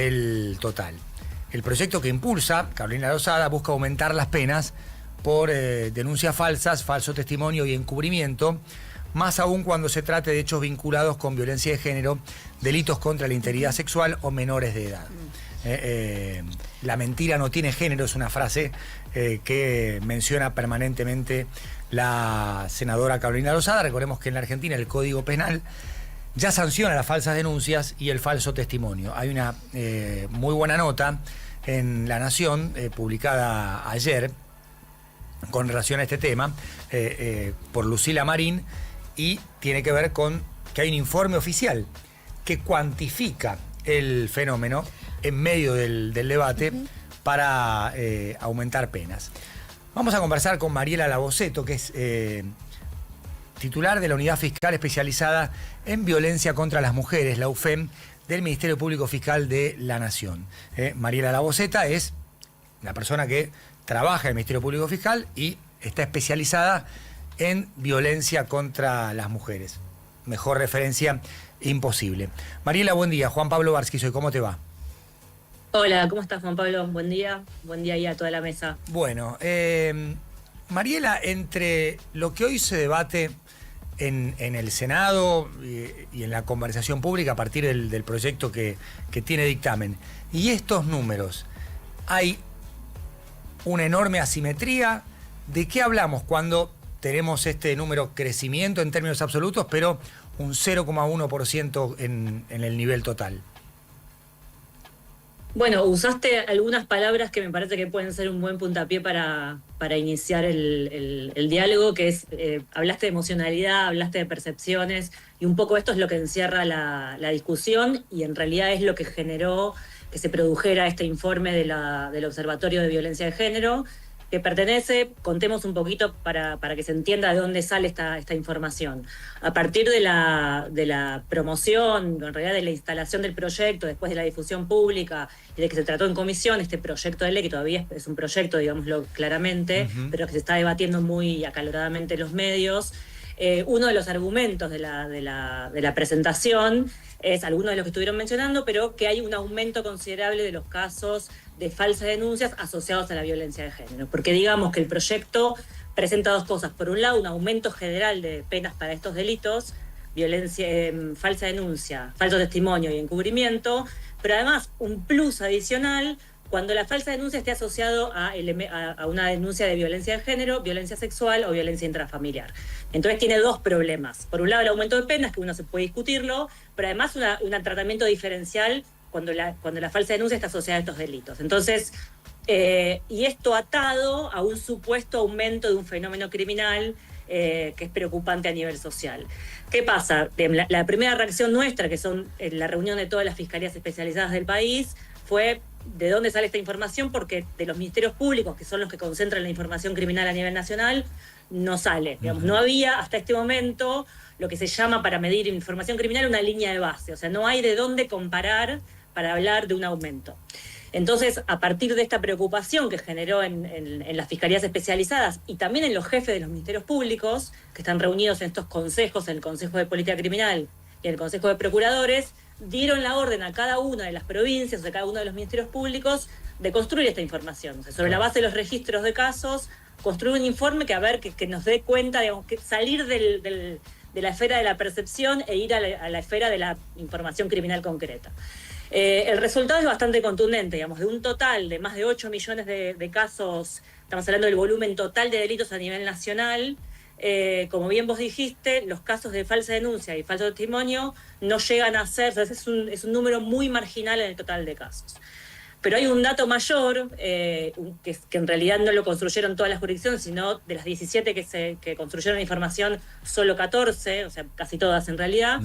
del total. El proyecto que impulsa Carolina Lozada busca aumentar las penas por denuncias falsas, falso testimonio y encubrimiento, más aún cuando se trate de hechos vinculados con violencia de género, delitos contra la integridad sexual o menores de edad. La mentira no tiene género, es una frase que menciona permanentemente la senadora Carolina Lozada. Recordemos que en la Argentina el Código Penal ya sanciona las falsas denuncias y el falso testimonio. Hay una muy buena nota en La Nación, publicada ayer, con relación a este tema, por Lucila Marín, y tiene que ver con que hay un informe oficial que cuantifica el fenómeno en medio del debate para aumentar penas. Vamos a conversar con Mariela Laboceto, que es titular de la Unidad Fiscal Especializada en Violencia contra las Mujeres, la UFEM, del Ministerio Público Fiscal de la Nación. Mariela Laboceta es la persona que trabaja en el Ministerio Público Fiscal y está especializada en violencia contra las mujeres. Mejor referencia imposible. Mariela, buen día. Juan Pablo Barsky soy. ¿Cómo te va? Hola, ¿cómo estás, Juan Pablo? Buen día ahí a toda la mesa. Bueno, Mariela, entre lo que hoy se debate en el Senado y en la conversación pública a partir del proyecto que tiene dictamen, y estos números, hay una enorme asimetría. ¿De qué hablamos cuando tenemos este número crecimiento en términos absolutos, pero un 0,1% en el nivel total? Bueno, usaste algunas palabras que me parece que pueden ser un buen puntapié para iniciar el diálogo, que es, hablaste de emocionalidad, hablaste de percepciones, y un poco esto es lo que encierra la discusión, y en realidad es lo que generó que se produjera este informe del Observatorio de Violencia de Género, que pertenece, contemos un poquito para que se entienda de dónde sale esta información. A partir de la promoción, en realidad de la instalación del proyecto, después de la difusión pública y de que se trató en comisión este proyecto de ley, que todavía es un proyecto, digámoslo claramente, pero que se está debatiendo muy acaloradamente en los medios, uno de los argumentos de la presentación es algunos de los que estuvieron mencionando, pero que hay un aumento considerable de los casos de falsas denuncias asociados a la violencia de género. Porque digamos que el proyecto presenta dos cosas. Por un lado, un aumento general de penas para estos delitos, violencia, falsa denuncia, falso testimonio y encubrimiento, pero además un plus adicional cuando la falsa denuncia esté asociado a una denuncia de violencia de género, violencia sexual o violencia intrafamiliar. Entonces tiene dos problemas. Por un lado, el aumento de penas, que uno se puede discutirlo, pero además un tratamiento diferencial cuando la falsa denuncia está asociada a estos delitos. Entonces, y esto atado a un supuesto aumento de un fenómeno criminal que es preocupante a nivel social. ¿Qué pasa? La primera reacción nuestra, que son la reunión de todas las fiscalías especializadas del país, fue de dónde sale esta información, porque de los ministerios públicos, que son los que concentran la información criminal a nivel nacional, no sale. Digamos, no había hasta este momento lo que se llama, para medir información criminal, una línea de base. O sea, no hay de dónde comparar para hablar de un aumento. Entonces, a partir de esta preocupación que generó en las fiscalías especializadas y también en los jefes de los ministerios públicos, que están reunidos en estos consejos, en el Consejo de Política Criminal y en el Consejo de Procuradores, dieron la orden a cada una de las provincias, a cada uno de los ministerios públicos, de construir esta información. O sea, sobre la base de los registros de casos, construir un informe que nos dé cuenta, digamos, que salir de la esfera de la percepción e ir a la esfera de la información criminal concreta. El resultado es bastante contundente, digamos, de un total de más de 8 millones de casos, estamos hablando del volumen total de delitos a nivel nacional. Como bien vos dijiste, los casos de falsa denuncia y falso testimonio no llegan a ser, o sea, es un número muy marginal en el total de casos. Pero hay un dato mayor, que en realidad no lo construyeron todas las jurisdicciones, sino de las 17 que construyeron la información, solo 14, o sea, casi todas en realidad,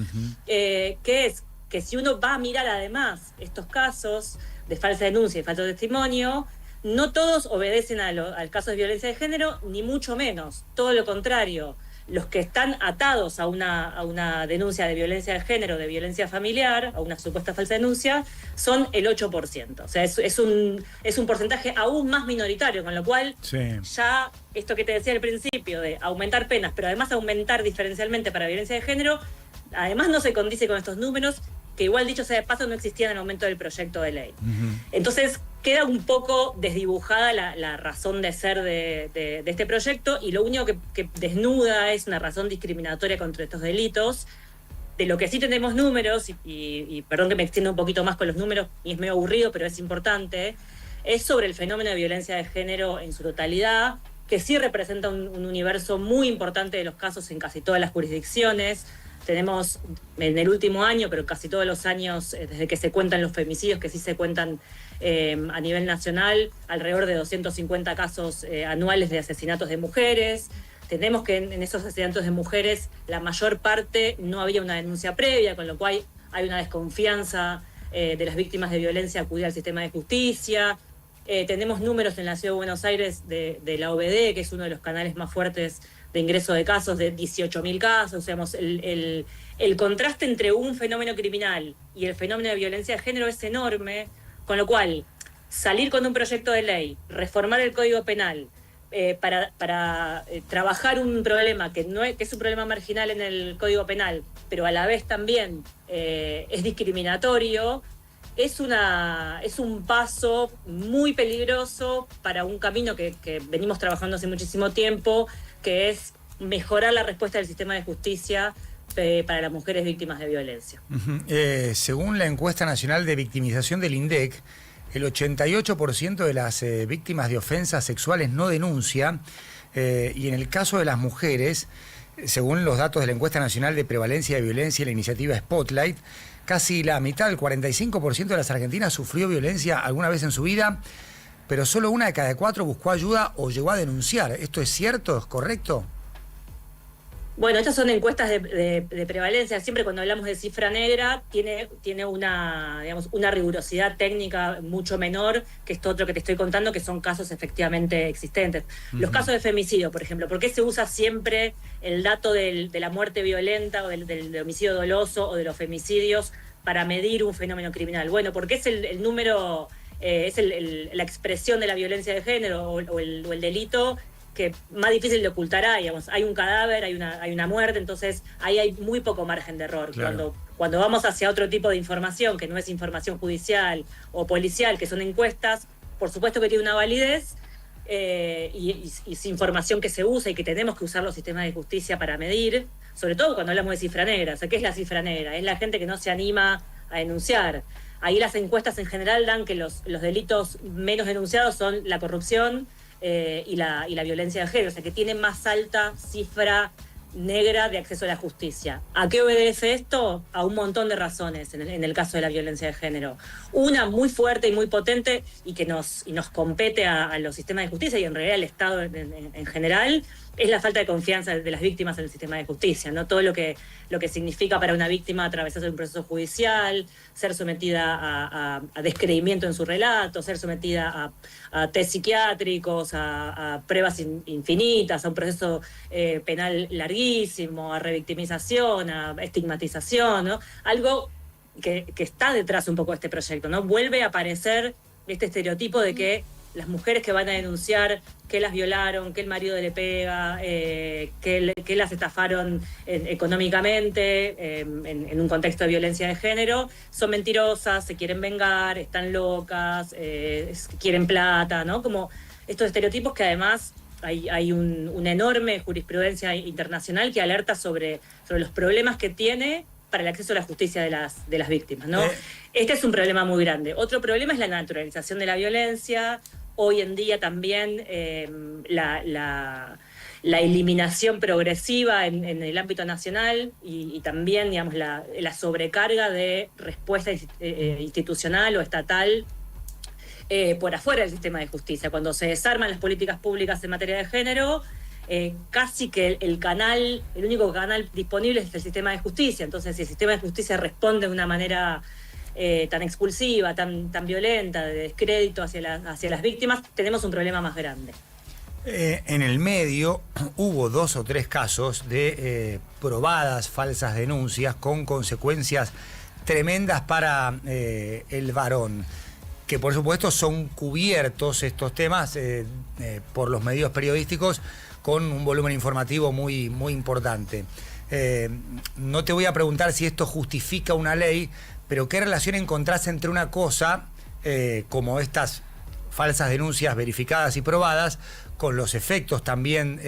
que es que si uno va a mirar además estos casos de falsa denuncia y falso testimonio, no todos obedecen al caso de violencia de género, ni mucho menos. Todo lo contrario, los que están atados a una denuncia de violencia de género, de violencia familiar, a una supuesta falsa denuncia, son el 8%. O sea, es un porcentaje aún más minoritario, con lo cual ya esto que te decía al principio, de aumentar penas, pero además aumentar diferencialmente para violencia de género, además no se condice con estos números, que igual dicho sea de paso no existía en el momento del proyecto de ley. Entonces queda un poco desdibujada la razón de ser de este proyecto, y lo único que desnuda es una razón discriminatoria contra estos delitos. De lo que sí tenemos números, y perdón que me extienda un poquito más con los números, y es medio aburrido, pero es importante, es sobre el fenómeno de violencia de género en su totalidad, que sí representa un universo muy importante de los casos en casi todas las jurisdicciones. Tenemos en el último año, pero casi todos los años, desde que se cuentan los femicidios, que sí se cuentan a nivel nacional, alrededor de 250 casos anuales de asesinatos de mujeres. Tenemos que en esos asesinatos de mujeres la mayor parte no había una denuncia previa, con lo cual hay una desconfianza de las víctimas de violencia acudir al sistema de justicia. Tenemos números en la Ciudad de Buenos Aires de la OBD, que es uno de los canales más fuertes de ingreso de casos, de 18.000 casos. Digamos, el contraste entre un fenómeno criminal y el fenómeno de violencia de género es enorme, con lo cual salir con un proyecto de ley, reformar el Código Penal, para trabajar un problema que es un problema marginal en el Código Penal, pero a la vez también es discriminatorio, es un paso muy peligroso para un camino que venimos trabajando hace muchísimo tiempo, que es mejorar la respuesta del sistema de justicia para las mujeres víctimas de violencia. Según la encuesta nacional de victimización del INDEC, el 88% de las víctimas de ofensas sexuales no denuncia, y en el caso de las mujeres, según los datos de la encuesta nacional de prevalencia de violencia y la iniciativa Spotlight, casi la mitad, el 45% de las argentinas sufrió violencia alguna vez en su vida, pero solo 1 de cada 4 buscó ayuda o llegó a denunciar. ¿Esto es cierto? ¿Es correcto? Bueno, estas son encuestas de prevalencia. Siempre cuando hablamos de cifra negra tiene una, digamos, una rigurosidad técnica mucho menor que esto otro que te estoy contando, que son casos efectivamente existentes. Los casos de femicidio, por ejemplo, ¿por qué se usa siempre el dato de la muerte violenta o del homicidio doloso o de los femicidios para medir un fenómeno criminal? Bueno, porque es el número, es la expresión de la violencia de género o el delito que más difícil de ocultar hay. Digamos, hay un cadáver, hay una muerte, entonces ahí hay muy poco margen de error. Claro. Cuando vamos hacia otro tipo de información, que no es información judicial o policial, que son encuestas, por supuesto que tiene una validez, y es información que se usa y que tenemos que usar los sistemas de justicia para medir, sobre todo cuando hablamos de cifra negra. O sea, ¿qué es la cifra negra? Es la gente que no se anima a denunciar. Ahí las encuestas en general dan que los delitos menos denunciados son la corrupción, y la violencia de género, o sea, que tiene más alta cifra negra de acceso a la justicia. ¿A qué obedece esto? A un montón de razones en el caso de la violencia de género. Una muy fuerte y muy potente, y que nos compete a los sistemas de justicia y en realidad al Estado en general, es la falta de confianza de las víctimas en el sistema de justicia, ¿no? Todo lo que significa para una víctima atravesar un proceso judicial, ser sometida a descreimiento en su relato, ser sometida a test psiquiátricos, a pruebas infinitas, a un proceso penal larguísimo, a revictimización, a estigmatización, ¿no? Algo que está detrás un poco de este proyecto, ¿no? Vuelve a aparecer este estereotipo de que las mujeres que van a denunciar que las violaron, que el marido le pega, que las estafaron económicamente, en un contexto de violencia de género, son mentirosas, se quieren vengar, están locas, quieren plata, ¿no? Como estos estereotipos que además hay una enorme jurisprudencia internacional que alerta sobre los problemas que tiene para el acceso a la justicia de las víctimas, ¿no? Este es un problema muy grande. Otro problema es la naturalización de la violencia. Hoy en día también la eliminación progresiva en el ámbito nacional y también, digamos, la sobrecarga de respuesta institucional o estatal por afuera del sistema de justicia. Cuando se desarman las políticas públicas en materia de género, casi que el único canal disponible es el sistema de justicia. Entonces, si el sistema de justicia responde de una manera tan expulsiva, tan violenta, de descrédito hacia las víctimas, tenemos un problema más grande. En el medio hubo 2 o 3 casos de probadas falsas denuncias con consecuencias tremendas para el varón, que por supuesto son cubiertos estos temas por los medios periodísticos con un volumen informativo muy, muy importante. No te voy a preguntar si esto justifica una ley, pero ¿qué relación encontrás entre una cosa como estas falsas denuncias verificadas y probadas, con los efectos también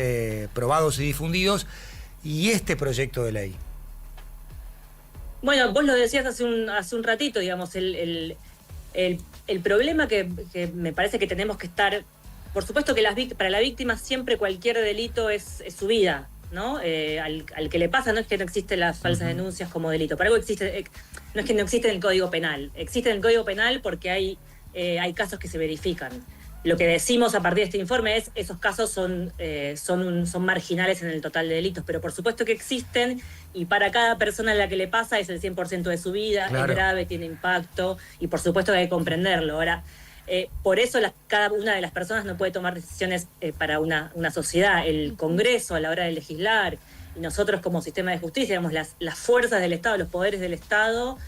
probados y difundidos, y este proyecto de ley? Bueno, vos lo decías hace un ratito, digamos, el problema que me parece que tenemos que estar... Por supuesto que para la víctima siempre cualquier delito es su vida, ¿no? Al que le pasa no es que no existen las falsas denuncias como delito. Para algo existe, no es que no existe en el Código Penal. Existe en el Código Penal porque hay casos que se verifican. Lo que decimos a partir de este informe es esos casos son marginales en el total de delitos, pero por supuesto que existen, y para cada persona a la que le pasa es el 100% de su vida, claro. Es grave, tiene impacto, y por supuesto que hay que comprenderlo. Ahora, por eso cada una de las personas no puede tomar decisiones para una sociedad. El Congreso, a la hora de legislar, y nosotros como sistema de justicia, digamos, las fuerzas del Estado, los poderes del Estado,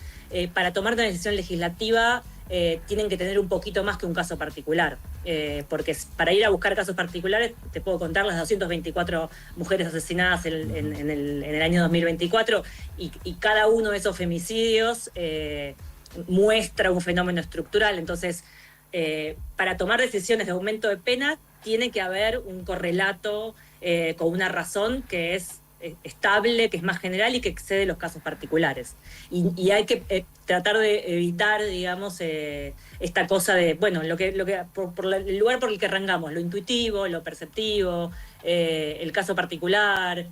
para tomar una decisión legislativa tienen que tener un poquito más que un caso particular, porque para ir a buscar casos particulares te puedo contar las 224 mujeres asesinadas en el año 2024, y cada uno de esos femicidios muestra un fenómeno estructural. Entonces, para tomar decisiones de aumento de pena tiene que haber un correlato con una razón que es estable, que es más general y que excede los casos particulares. Y hay que tratar de evitar, digamos, esta cosa de, bueno, el lugar por el que arrancamos, lo intuitivo, lo perceptivo, el caso particular.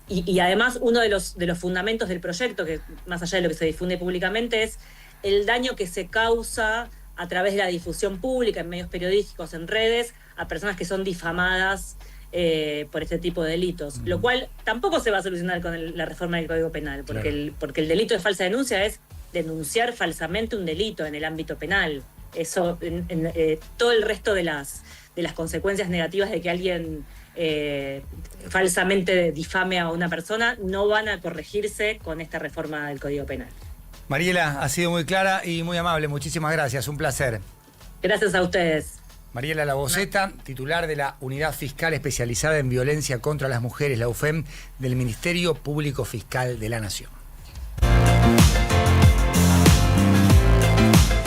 Y además, uno de los fundamentos del proyecto, que más allá de lo que se difunde públicamente, es el daño que se causa a través de la difusión pública, en medios periodísticos, en redes, a personas que son difamadas por este tipo de delitos, lo cual tampoco se va a solucionar con la reforma del Código Penal, porque, claro. porque el delito de falsa denuncia es denunciar falsamente un delito en el ámbito penal. Eso, todo el resto de las consecuencias negativas de que alguien falsamente difame a una persona no van a corregirse con esta reforma del Código Penal. Mariela, ha sido muy clara y muy amable. Muchísimas gracias, un placer. Gracias a ustedes. Mariela Laboceta, titular de la Unidad Fiscal Especializada en Violencia contra las Mujeres, la UFEM, del Ministerio Público Fiscal de la Nación.